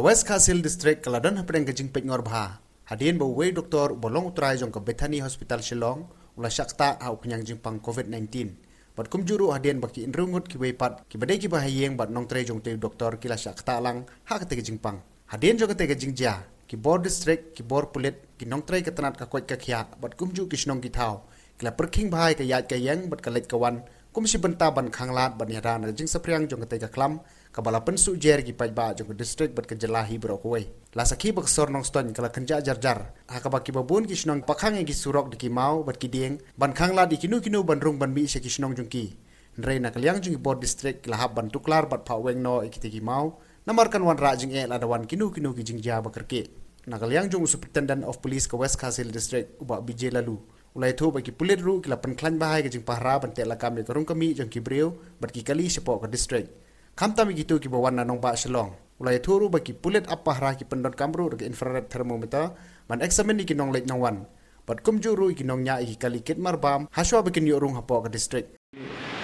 West Kasil District Kaladan Hapdeng Kajing Peitngor Bha. Hadien bawai doktor bolong utrai jong ke Bethany Hospital Shillong ula syakta au kenyang jingpang COVID-19. Bat kumjuru hadien baki inrungut ki weipat ki badai ki bahayeng bat nong trai jong te doktor kila syakta lang ha ke jingpang. Hadien jong ke jingja ki bor district ki bor pulit ki nong trai ketanat ka koit ka khia bat kumju ki snong ki thau kila perking bahai ka yat ka yang bat kalet kawan kumsi benta ban khanglat ban yara na jing sapriang jong ke klam kabala pensu jer ki pajba jong district bat ke jelahi brokoi la sakhi bak sor nong ston kala kenja jar hakaba ki babun ki snong pakhang ki surok di ki mau bat ki ding ban khangla di kinu ban rung ban mi se ki snong jong ki ndrei na kalyang jong bor district la hab ban tuklar bat phaweng no ikiti ki mau namarkan wan ra jing la da wan kinu ki jingja bakarke na kalyang jong superintendent of police ka West Kasil district uba bije lalu ulai thu bagi pulit ru kila penklan bahai ke jing pahra ban te la kami karung kami jong ki breu bat ki kali sepo ka district kamta mi gitu ki bawan na nong ba Shillong ulai thuru bagi pulit apa hara ki pendon kamru ke infrared thermometer man examine ki nong lek nong wan bat kumjuru ki nong nya ki kali kit marbam haswa bikin yo rung hapo ka district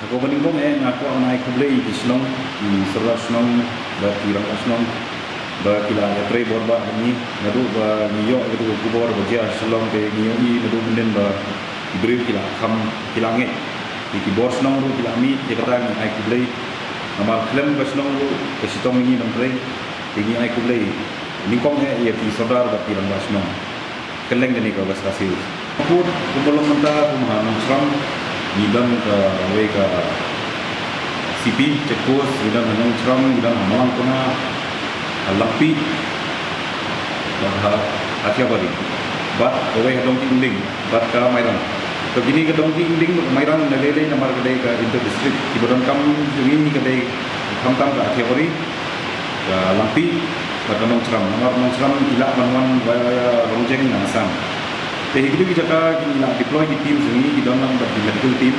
aku banding bom aku naik kublai di Shillong di serah Shillong ba tirang Shillong ba kila tre borba ni nadu ba niyo itu kubor ba dia Shillong ke niyo ni nadu menden ba ibri kila kham kila nge di bor Shillong ru kila mi je kata naik kublai amal klem ba Shillong ru ke sitong ni nang tre ini naik kublai ni kong ya di saudar ba tirang Shillong keleng ni ka West Kasil pun belum mentah kumahan seram nidan ka we ka CP check post nidan nang seram nidan malang kuna lapi bah akhir bari bat away hadong tingling bat ka mairan to gini kadong tingling mairan nagele namar kadai ka inter district kibaran kam jungi kadai kam ka akhir bari lapi kadong ceram namar nong ceram gila manwan waya rongjeng nasan te hidu ki jaka gila deploy di team jungi ki dalam medical team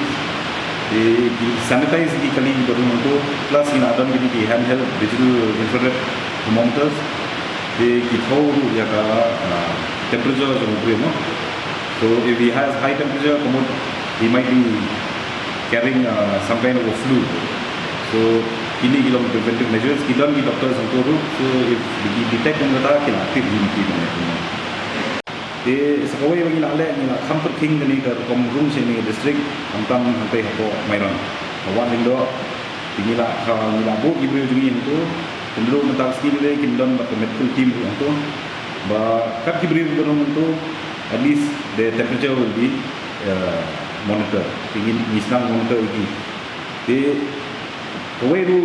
di sanitize di kali baru untuk plus ina dan di handheld digital infrared thermometers they keep hold ya ka temperature जो ऊपर है so if he has high temperature he might be carrying some kind of a flu so ini kita preventive measures kita ni doctor संतो so if he detect yang kata kita aktif di mana de sekolah bagi nak lek ni nak kamper king ni ke Rung sini district tentang sampai hapo mairan awan lindo tinggal ni lah bu ibu jungi itu kendro mentang skill le kindon ba medical team itu ba kat kibri dorong itu at least the temperature will be monitor tingin nisang monitor iki de kowe ru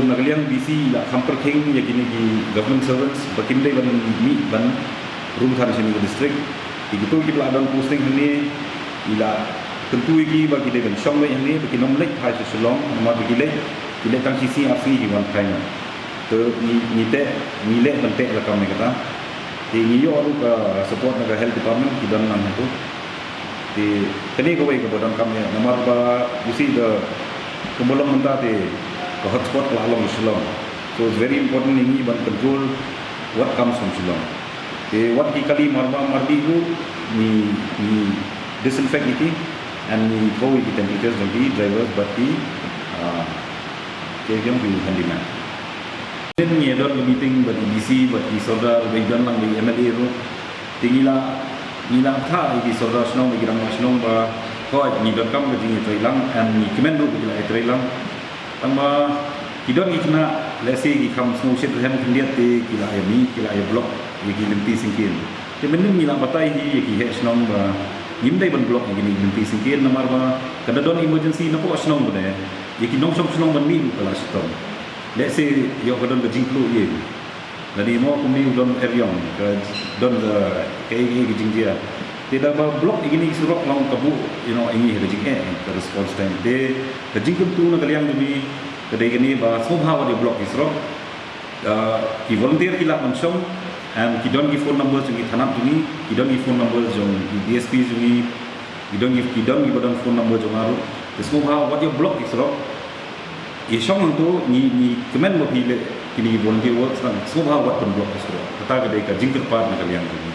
nagaliang busy la kamper king ya kini di government servants bakinde ban mi ban room than sini district itu kita ada posting ini ila tentu iki bagi de ban shong le ini bagi nom lek hai Shillong nomor bagi lek ile tang sisi asli di wan kaina to ni te ni le bante la kam kata ti ni yo ru ka support naga health department ki dan nang itu ti tani ko wei ko bodam kam ya nomor ba usi the kembolong menta ti ko hotspot la long Shillong so it's very important ni ban control what comes from Shillong ti what ki kali marba mardi ku ni disinfect iti and ni ko wi temperatures di drivers but di ke yang bi handyman ni ada meeting bagi DC bagi saudara bagi dan lang bagi MLA ro tingila nila tha bagi saudara snong bagi ram snong ba ko ni dot kam bagi ni trailang and ni kemen ro bagi trailang tama kidon ikna lesi ki kam snow shit hem kendiat te kila ya mi kila ya block bagi limpi singkin te menem nila batai hi ki he snong ba nimdai ban block bagi limpi singkin namar ba kada don emergency na po snong ba de yaki nong snong ban mi kala stone let's say yo kadon ke jingklu ye dari mo kumi don erion ke don ke jingjia tidak ba blok ini surok long kabu ini ke jingke ke response time de ke jingklu tu na kaliang demi kedai kini ba sobha wa de blok isrok ki volunteer kila mansong and ki don gi phone number jungi thanap jungi ki don gi phone number jong DSP jungi ki don gi bodon phone number jongaru de sobha what your block isrok Isong itu ni kemen mobil kini volunteer work sang semua buat pemblok sesuatu. Kata kedai ka jingker part nak kalian ini.